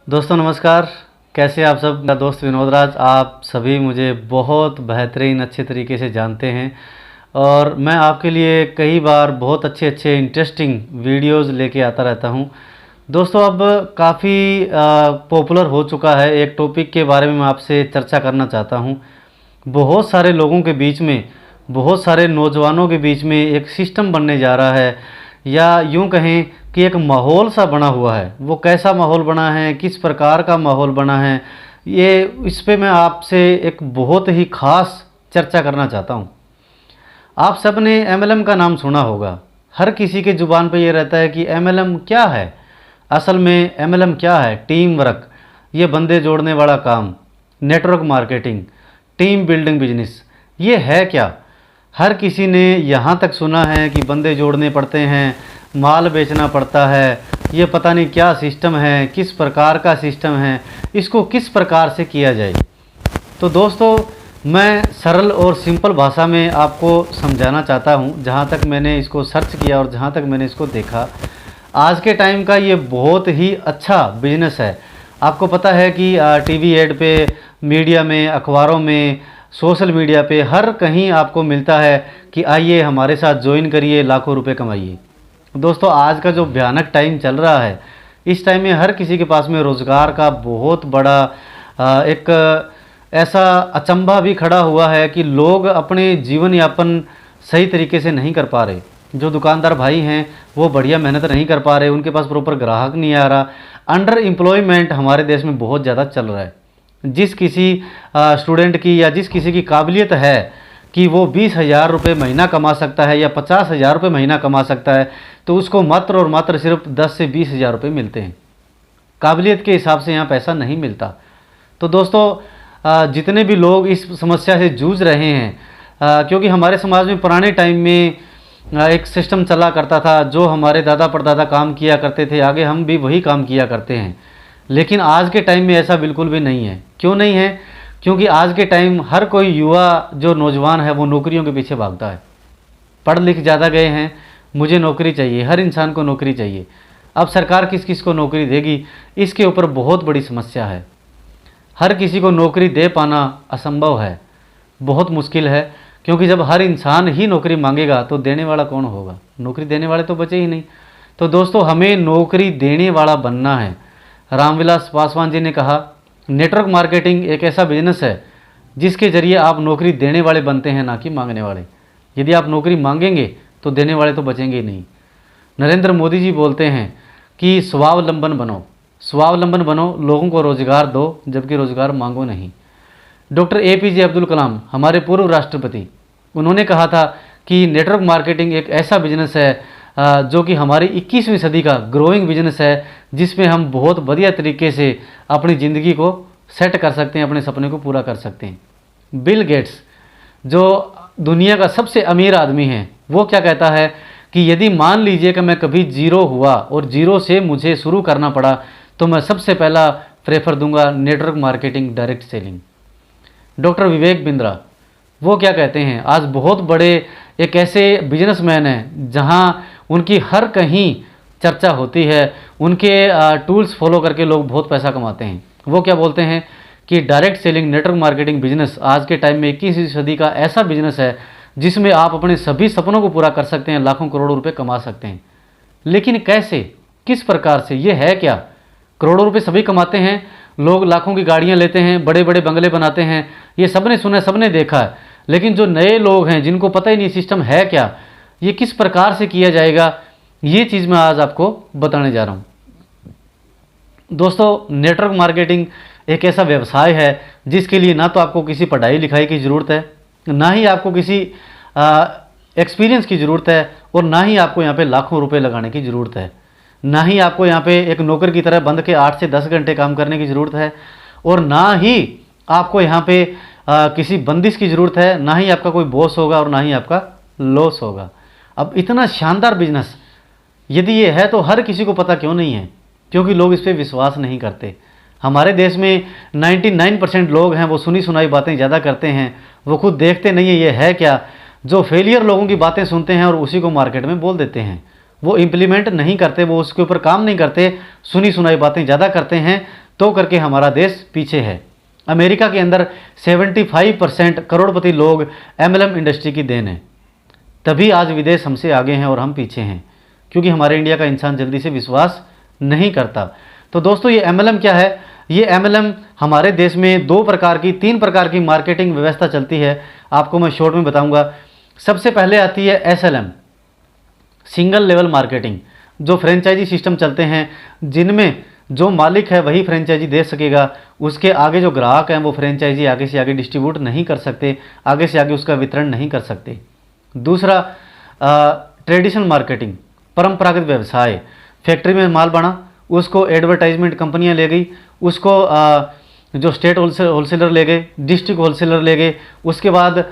दोस्तों नमस्कार। कैसे आप सब। मेरा दोस्त विनोद राज, आप सभी मुझे बहुत बेहतरीन अच्छे तरीके से जानते हैं और मैं आपके लिए कई बार बहुत अच्छे अच्छे इंटरेस्टिंग वीडियोस लेके आता रहता हूं। दोस्तों अब काफ़ी पॉपुलर हो चुका है एक टॉपिक के बारे में मैं आपसे चर्चा करना चाहता हूं। बहुत सारे लोगों के बीच में, बहुत सारे नौजवानों के बीच में एक सिस्टम बनने जा रहा है, या यूं कहें कि एक माहौल सा बना हुआ है। वो कैसा माहौल बना है, किस प्रकार का माहौल बना है, ये इस पे मैं आपसे एक बहुत ही ख़ास चर्चा करना चाहता हूँ। आप सब ने एमएलएम का नाम सुना होगा। हर किसी के ज़ुबान पे ये रहता है कि एमएलएम क्या है। असल में एमएलएम क्या है? टीम वर्क, ये बंदे जोड़ने वाला काम, network marketing, team building business, ये है क्या? हर किसी ने यहाँ तक सुना है कि बंदे जोड़ने पड़ते हैं, माल बेचना पड़ता है, ये पता नहीं क्या सिस्टम है, किस प्रकार का सिस्टम है, इसको किस प्रकार से किया जाए। तो दोस्तों मैं सरल और सिंपल भाषा में आपको समझाना चाहता हूँ। जहाँ तक मैंने इसको सर्च किया और जहाँ तक मैंने इसको देखा, आज के टाइम का ये बहुत ही अच्छा बिजनेस है। आपको पता है कि टीवी एड पे, मीडिया में, अखबारों में, सोशल मीडिया पे हर कहीं आपको मिलता है कि आइए हमारे साथ ज्वाइन करिए, लाखों रुपए कमाइए। दोस्तों आज का जो भयानक टाइम चल रहा है, इस टाइम में हर किसी के पास में रोज़गार का बहुत बड़ा एक ऐसा अचंभा भी खड़ा हुआ है कि लोग अपने जीवन यापन सही तरीके से नहीं कर पा रहे। जो दुकानदार भाई हैं वो बढ़िया मेहनत नहीं कर पा रहे, उनके पास प्रॉपर ग्राहक नहीं आ रहा। अंडर एम्प्लॉयमेंट हमारे देश में बहुत ज़्यादा चल रहा है। जिस किसी स्टूडेंट की या जिस किसी की काबिलियत है कि वो 20,000 रुपये महीना कमा सकता है या 50,000 रुपये महीना कमा सकता है, तो उसको मात्र और मात्र सिर्फ 10 से 20,000 रुपये मिलते हैं। काबिलियत के हिसाब से यहाँ पैसा नहीं मिलता। तो दोस्तों जितने भी लोग इस समस्या से जूझ रहे हैं, क्योंकि हमारे समाज में पुराने टाइम में एक सिस्टम चला करता था, जो हमारे दादा परदादा काम किया करते थे, आगे हम भी वही काम किया करते हैं। लेकिन आज के टाइम में ऐसा बिल्कुल भी नहीं है। क्यों नहीं है? क्योंकि आज के टाइम हर कोई युवा जो नौजवान है वो नौकरियों के पीछे भागता है। पढ़ लिख ज़्यादा गए हैं, मुझे नौकरी चाहिए, हर इंसान को नौकरी चाहिए। अब सरकार किस किस को नौकरी देगी, इसके ऊपर बहुत बड़ी समस्या है। हर किसी को नौकरी दे पाना असंभव है, बहुत मुश्किल है। क्योंकि जब हर इंसान ही नौकरी मांगेगा तो देने वाला कौन होगा? नौकरी देने वाले तो बचे ही नहीं। तो दोस्तों हमें नौकरी देने वाला बनना है। रामविलास पासवान जी ने कहा, नेटवर्क मार्केटिंग एक ऐसा बिजनेस है जिसके ज़रिए आप नौकरी देने वाले बनते हैं, ना कि मांगने वाले। यदि आप नौकरी मांगेंगे तो देने वाले तो बचेंगे ही नहीं। नरेंद्र मोदी जी बोलते हैं कि स्वावलंबन बनो, स्वावलंबन बनो, लोगों को रोज़गार दो, जबकि रोज़गार मांगो नहीं। डॉक्टर APJ अब्दुल कलाम, हमारे पूर्व राष्ट्रपति, उन्होंने कहा था कि नेटवर्क मार्केटिंग एक ऐसा बिजनेस है जो कि हमारी 21वीं सदी का ग्रोइंग बिजनेस है, जिसमें हम बहुत बढ़िया तरीके से अपनी ज़िंदगी को सेट कर सकते हैं, अपने सपने को पूरा कर सकते हैं। बिल गेट्स, जो दुनिया का सबसे अमीर आदमी है, वो क्या कहता है कि यदि मान लीजिए कि मैं कभी जीरो हुआ और जीरो से मुझे शुरू करना पड़ा, तो मैं सबसे पहला प्रेफर दूंगा network marketing, direct selling. Doctor Vivek Bindra, वो क्या कहते हैं, आज बहुत बड़े एक ऐसे बिजनेसमैन हैं जहां उनकी हर कहीं चर्चा होती है, उनके टूल्स फॉलो करके लोग बहुत पैसा कमाते हैं। वो क्या बोलते हैं कि direct selling, network marketing business आज के टाइम में 21वीं सदी का ऐसा बिजनेस है जिसमें आप अपने सभी सपनों को पूरा कर सकते हैं, लाखों करोड़ों रुपए कमा सकते हैं। लेकिन कैसे, किस प्रकार से, ये है क्या? करोड़ों रुपए सभी कमाते हैं, लोग लाखों की गाड़ियां लेते हैं, बड़े बड़े बंगले बनाते हैं, ये सबने सुना है, सबने देखा है। लेकिन जो नए लोग हैं जिनको पता ही नहीं सिस्टम है क्या, ये किस प्रकार से किया जाएगा, ये चीज़ मैं आज आपको बताने जा रहा हूँ। दोस्तों नेटवर्क मार्केटिंग एक ऐसा व्यवसाय है जिसके लिए ना तो आपको किसी पढ़ाई लिखाई की ज़रूरत है, ना ही आपको किसी एक्सपीरियंस की ज़रूरत है, और ना ही आपको यहाँ पे लाखों रुपए लगाने की ज़रूरत है। ना ही आपको यहाँ पे एक नौकर की तरह बंद के 8 से 10 घंटे काम करने की ज़रूरत है, और ना ही आपको यहाँ पे किसी बंदिश की ज़रूरत है, ना ही आपका कोई बॉस होगा और ना ही आपका लॉस होगा। अब इतना शानदार बिजनेस यदि ये है तो हर किसी को पता क्यों नहीं है? क्योंकि लोग इस पर विश्वास नहीं करते। हमारे देश में 99% लोग हैं वो सुनी सुनाई बातें ज़्यादा करते हैं, वो खुद देखते नहीं है ये है क्या। जो फेलियर लोगों की बातें सुनते हैं और उसी को मार्केट में बोल देते हैं, वो इम्प्लीमेंट नहीं करते, वो उसके ऊपर काम नहीं करते, सुनी सुनाई बातें ज़्यादा करते हैं, तो करके हमारा देश पीछे है। अमेरिका के अंदर 75% करोड़पति लोग एमएलएम इंडस्ट्री की देन है, तभी आज विदेश हमसे आगे हैं और हम पीछे हैं, क्योंकि हमारे इंडिया का इंसान जल्दी से विश्वास नहीं करता। तो दोस्तों ये एमएलएम क्या है? ये एमएलएम हमारे देश में तीन प्रकार की मार्केटिंग व्यवस्था चलती है, आपको मैं शॉर्ट में बताऊंगा। सबसे पहले आती है एसएलएम, सिंगल लेवल मार्केटिंग, जो फ्रेंचाइजी सिस्टम चलते हैं, जिनमें जो मालिक है वही फ्रेंचाइजी दे सकेगा, उसके आगे जो ग्राहक हैं वो फ्रेंचाइजी आगे से आगे डिस्ट्रीब्यूट नहीं कर सकते, आगे से आगे उसका वितरण नहीं कर सकते। दूसरा ट्रेडिशनल मार्केटिंग, परंपरागत व्यवसाय, फैक्ट्री में माल बना, उसको एडवर्टाइजमेंट कंपनियां ले गई, उसको जो स्टेट होलसेलर ले गए, डिस्ट्रिक्ट होलसेलर ले गए, उसके बाद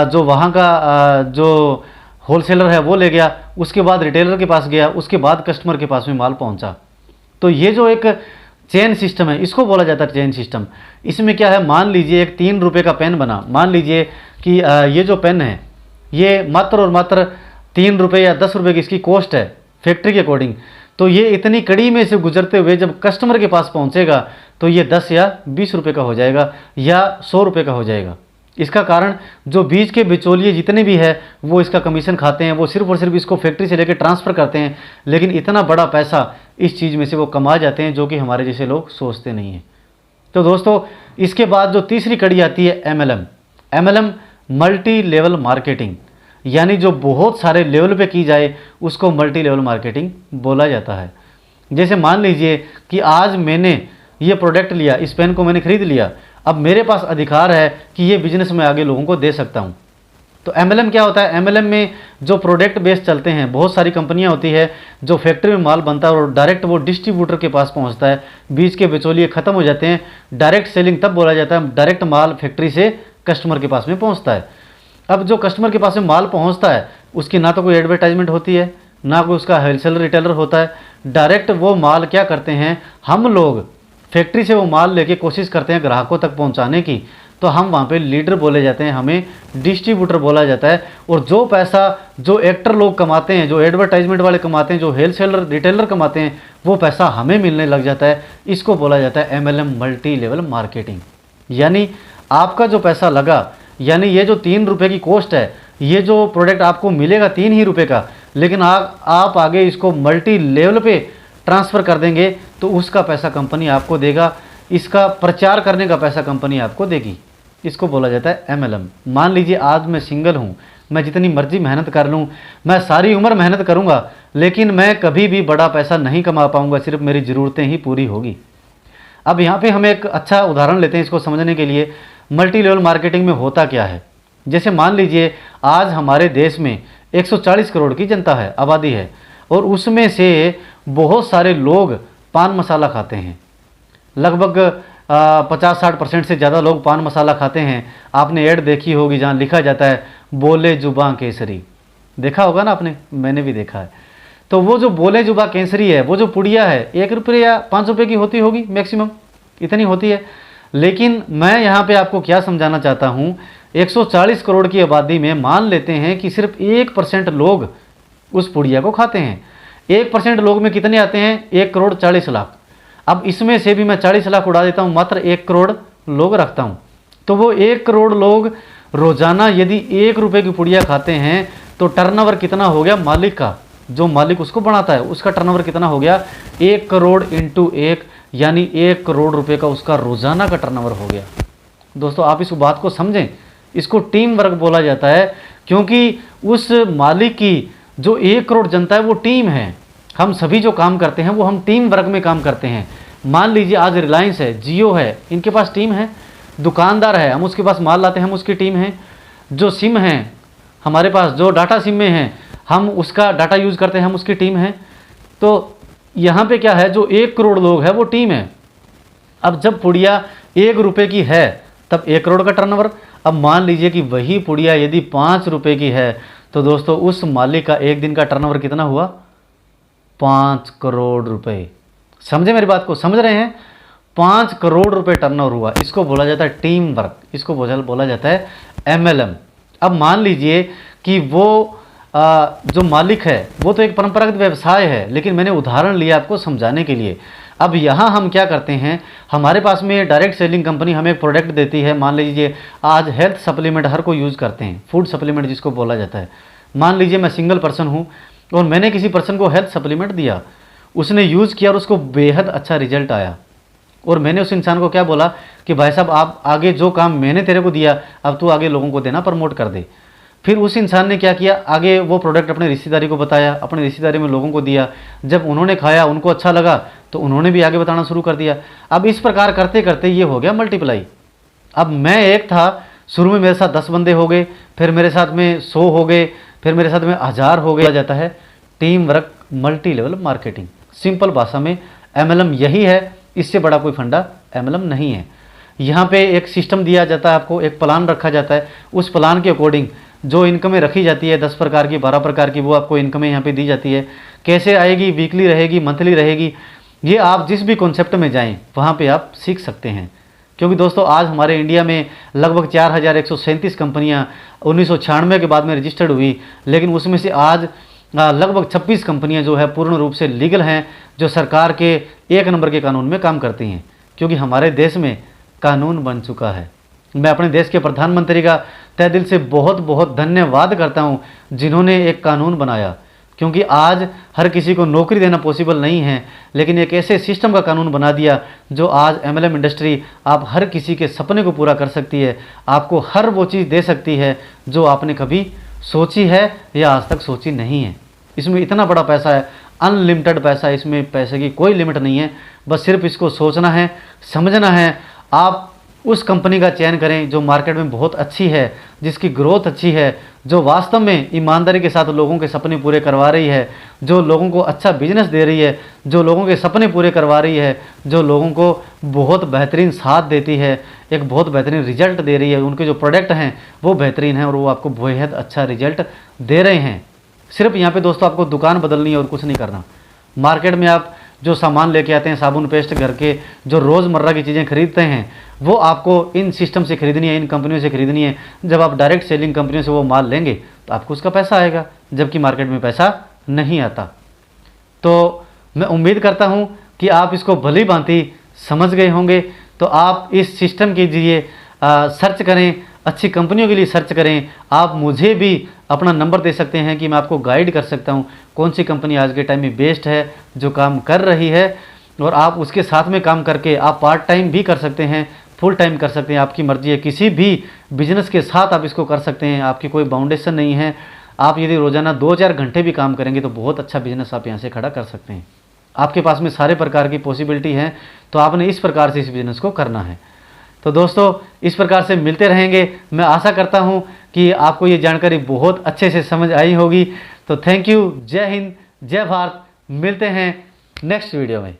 जो वहाँ का जो होलसेलर है वो ले गया, उसके बाद रिटेलर के पास गया, उसके बाद कस्टमर के पास में माल पहुँचा। तो ये जो एक चेन सिस्टम है, इसको बोला जाता है चेन सिस्टम। इसमें क्या है, मान लीजिए एक 3 रुपये का पेन बना, मान लीजिए कि ये जो पेन है ये मात्र और मात्र 3 रुपये या 10 रुपये की इसकी कॉस्ट है फैक्ट्री के अकॉर्डिंग। तो ये इतनी कड़ी में से गुजरते हुए जब कस्टमर के पास पहुंचेगा तो ये 10 या 20 रुपये का हो जाएगा या 100 रुपये का हो जाएगा। इसका कारण जो बीच के बिचौलिए जितने भी है वो इसका कमीशन खाते हैं, वो सिर्फ और सिर्फ इसको फैक्ट्री से लेकर ट्रांसफ़र करते हैं, लेकिन इतना बड़ा पैसा इस चीज़ में से वो कमा जाते हैं जो कि हमारे जैसे लोग सोचते नहीं हैं। तो दोस्तों इसके बाद जो तीसरी कड़ी आती है MLM, MLM multi level marketing, यानी जो बहुत सारे लेवल पे की जाए उसको मल्टी लेवल मार्केटिंग बोला जाता है। जैसे मान लीजिए कि आज मैंने ये प्रोडक्ट लिया, इस पेन को मैंने खरीद लिया, अब मेरे पास अधिकार है कि ये बिजनेस मैं आगे लोगों को दे सकता हूँ। तो एमएलएम क्या होता है? एमएलएम में जो प्रोडक्ट बेस चलते हैं, बहुत सारी कंपनियां होती है, जो फैक्ट्री में माल बनता है और डायरेक्ट वो डिस्ट्रीब्यूटर के पास पहुंचता है, बीच के बिचौलिए खत्म हो जाते हैं। डायरेक्ट सेलिंग तब बोला जाता है, डायरेक्ट माल फैक्ट्री से कस्टमर के पास में पहुँचता है। अब जो कस्टमर के पास में माल पहुँचता है उसकी ना तो कोई एडवर्टाइजमेंट होती है, ना कोई उसका होलसेलर रिटेलर होता है, डायरेक्ट वो माल क्या करते हैं, हम लोग फैक्ट्री से वो माल लेके कोशिश करते हैं ग्राहकों तक पहुंचाने की, तो हम वहाँ पे लीडर बोले जाते हैं, हमें डिस्ट्रीब्यूटर बोला जाता है। और जो पैसा जो एक्टर लोग कमाते हैं, जो एडवर्टाइजमेंट वाले कमाते हैं, जो होलसेलर रिटेलर कमाते हैं, वो पैसा हमें मिलने लग जाता है। इसको बोला जाता है एमएलएम मल्टी लेवल मार्केटिंग। यानी आपका जो पैसा लगा, यानी ये जो 3 रुपये की कॉस्ट है, ये जो प्रोडक्ट आपको मिलेगा 3 ही रुपये का, लेकिन आप आगे इसको मल्टी लेवल पे ट्रांसफ़र कर देंगे तो उसका पैसा कंपनी आपको देगा, इसका प्रचार करने का पैसा कंपनी आपको देगी। इसको बोला जाता है एमएलएम। मान लीजिए आज मैं सिंगल हूँ, मैं जितनी मर्जी मेहनत कर लूँ, मैं सारी उम्र मेहनत करूँगा, लेकिन मैं कभी भी बड़ा पैसा नहीं कमा पाऊँगा, सिर्फ मेरी ज़रूरतें ही पूरी होगी। अब यहाँ पे हम एक अच्छा उदाहरण लेते हैं इसको समझने के लिए, मल्टी लेवल मार्केटिंग में होता क्या है। जैसे मान लीजिए आज हमारे देश में 140 करोड़ की जनता है, आबादी है, और उसमें से बहुत सारे लोग पान मसाला खाते हैं। लगभग 50-60% से ज़्यादा लोग पान मसाला खाते हैं। आपने ऐड देखी होगी जहाँ लिखा जाता है बोले जुबां केसरी, देखा होगा ना आपने, मैंने भी देखा है। तो वो जो बोले जुबां केसरी है, वो जो पुड़िया है 1 रुपये या 5 रुपये की होती होगी मैक्सिमम, इतनी होती है। लेकिन मैं यहाँ पे आपको क्या समझाना चाहता हूँ, 140 करोड़ की आबादी में मान लेते हैं कि सिर्फ 1% लोग उस पुड़िया को खाते हैं। 1% लोग में कितने आते हैं? 1 करोड़ 40 लाख। अब इसमें से भी मैं 40 लाख उड़ा देता हूँ, मात्र 1 करोड़ लोग रखता हूँ। तो वो 1 करोड़ लोग रोजाना यदि 1 रुपये की पुड़िया खाते हैं तो टर्नओवर कितना हो गया मालिक का, जो मालिक उसको बनाता है उसका टर्नओवर कितना हो गया? 1 करोड़ इंटू 1, यानी 1 करोड़ रुपए का उसका रोजाना का टर्नओवर हो गया। दोस्तों आप इस बात को समझें, इसको टीम वर्क बोला जाता है, क्योंकि उस मालिक की जो 1 करोड़ जनता है वो टीम है। हम सभी जो काम करते हैं वो हम टीम वर्क में काम करते हैं। मान लीजिए आज रिलायंस है, जियो है, इनके पास टीम है। दुकानदार है, हम उसके पास माल लाते हैं, हम उसकी टीम है। जो सिम है हमारे पास, जो डाटा सिम में है, हम उसका डाटा यूज़ करते हैं, हम उसकी टीम है। तो यहाँ पे क्या है, जो 1 करोड़ लोग हैं वो टीम है। अब जब पुड़िया 1 रुपये की है तब 1 करोड़ का टर्नओवर। अब मान लीजिए कि वही पुड़िया यदि 5 रुपये की है तो दोस्तों उस मालिक का एक दिन का टर्नओवर कितना हुआ? 5 करोड़ रुपए। समझे मेरी बात को, समझ रहे हैं? 5 करोड़ रुपए टर्नओवर हुआ। इसको बोला जाता है टीम वर्क, इसको बोला जाता है एमएलएम। अब मान लीजिए कि वो जो मालिक है वो तो एक परंपरागत व्यवसाय है, लेकिन मैंने उदाहरण लिया आपको समझाने के लिए। अब यहाँ हम क्या करते हैं, हमारे पास में डायरेक्ट सेलिंग कंपनी हमें एक प्रोडक्ट देती है। मान लीजिए आज हेल्थ सप्लीमेंट हर कोई यूज़ करते हैं, फूड सप्लीमेंट जिसको बोला जाता है। मान लीजिए मैं सिंगल पर्सन हूँ और मैंने किसी पर्सन को हेल्थ सप्लीमेंट दिया, उसने यूज़ किया और उसको बेहद अच्छा रिजल्ट आया, और मैंने उस इंसान को क्या बोला कि भाई साहब आप आगे जो काम मैंने तेरे को दिया अब तू आगे लोगों को देना, प्रमोट कर दे। फिर उस इंसान ने क्या किया, आगे वो प्रोडक्ट अपने रिश्तेदारी को बताया, अपने रिश्तेदारी में लोगों को दिया। जब उन्होंने खाया उनको अच्छा लगा तो उन्होंने भी आगे बताना शुरू कर दिया। अब इस प्रकार करते करते ये हो गया मल्टीप्लाई। अब मैं एक था, शुरू में मेरे साथ 10 बंदे हो गए, फिर मेरे साथ में 100 हो गए, फिर मेरे साथ में 1000 हो गया। जाता है team work multi level marketing. Simple भाषा में MLM यही है, इससे बड़ा कोई फंडा MLM नहीं है। यहाँ पे एक सिस्टम दिया जाता है आपको, एक प्लान रखा जाता है, उस प्लान के अकॉर्डिंग जो इनकमें रखी जाती है 10 प्रकार की 12 प्रकार की, वो आपको इनकमें यहाँ पे दी जाती है। कैसे आएगी, वीकली रहेगी, मंथली रहेगी, ये आप जिस भी कॉन्सेप्ट में जाएं वहाँ पे आप सीख सकते हैं। क्योंकि दोस्तों आज हमारे इंडिया में लगभग 4137 कंपनियाँ 1996 के बाद में रजिस्टर्ड हुई, लेकिन उसमें से आज लगभग 26 कंपनियां जो है पूर्ण रूप से लीगल हैं, जो सरकार के 1 नंबर के कानून में काम करती हैं। क्योंकि हमारे देश में कानून बन चुका है। मैं अपने देश के प्रधानमंत्री का तहे दिल से बहुत बहुत धन्यवाद करता हूं जिन्होंने एक कानून बनाया। क्योंकि आज हर किसी को नौकरी देना पॉसिबल नहीं है, लेकिन एक ऐसे सिस्टम का कानून बना दिया जो आज MLM इंडस्ट्री आप हर किसी के सपने को पूरा कर सकती है, आपको हर वो चीज़ दे सकती है जो आपने कभी सोची है या आज तक सोची नहीं है। इसमें इतना बड़ा पैसा है, अनलिमिटेड पैसा है, इसमें पैसे की कोई लिमिट नहीं है। बस सिर्फ इसको सोचना है, समझना है। आप उस कंपनी का चयन करें जो मार्केट में बहुत अच्छी है, जिसकी ग्रोथ अच्छी है, जो वास्तव में ईमानदारी के साथ लोगों के सपने पूरे करवा रही है, जो लोगों को अच्छा बिजनेस दे रही है, जो लोगों के सपने पूरे करवा रही है, जो लोगों को बहुत बेहतरीन साथ देती है, एक बहुत बेहतरीन रिजल्ट दे रही है। उनके जो प्रोडक्ट हैं वो बेहतरीन हैं और वो आपको बेहद अच्छा रिजल्ट दे रहे हैं। सिर्फ यहाँ पे दोस्तों आपको दुकान बदलनी है और कुछ नहीं करना। मार्केट में आप जो सामान लेके आते हैं, साबुन पेस्ट, घर के जो रोज़मर्रा की चीज़ें खरीदते हैं, वो आपको इन सिस्टम से खरीदनी है, इन कंपनियों से खरीदनी है। जब आप डायरेक्ट सेलिंग कंपनियों से वो माल लेंगे तो आपको उसका पैसा आएगा, जबकि मार्केट में पैसा नहीं आता। तो मैं उम्मीद करता हूँ कि आप इसको भली भांति समझ गए होंगे। तो आप इस सिस्टम के जरिए सर्च करें, अच्छी कंपनियों के लिए सर्च करें। आप मुझे भी अपना नंबर दे सकते हैं कि मैं आपको गाइड कर सकता हूं कौन सी कंपनी आज के टाइम में बेस्ट है, जो काम कर रही है, और आप उसके साथ में काम करके आप पार्ट टाइम भी कर सकते हैं, फुल टाइम कर सकते हैं, आपकी मर्जी है। किसी भी बिजनेस के साथ आप इसको कर सकते हैं, आपकी कोई बाउंडेशन नहीं है। आप यदि रोज़ाना 2-4 घंटे भी काम करेंगे तो बहुत अच्छा बिजनेस आप यहाँ से खड़ा कर सकते हैं। आपके पास में सारे प्रकार की पॉसिबिलिटी हैं, तो आपने इस प्रकार से इस बिज़नेस को करना है। तो दोस्तों इस प्रकार से मिलते रहेंगे। मैं आशा करता हूं कि आपको ये जानकारी बहुत अच्छे से समझ आई होगी। तो थैंक यू, जय हिंद, जय भारत। मिलते हैं नेक्स्ट वीडियो में।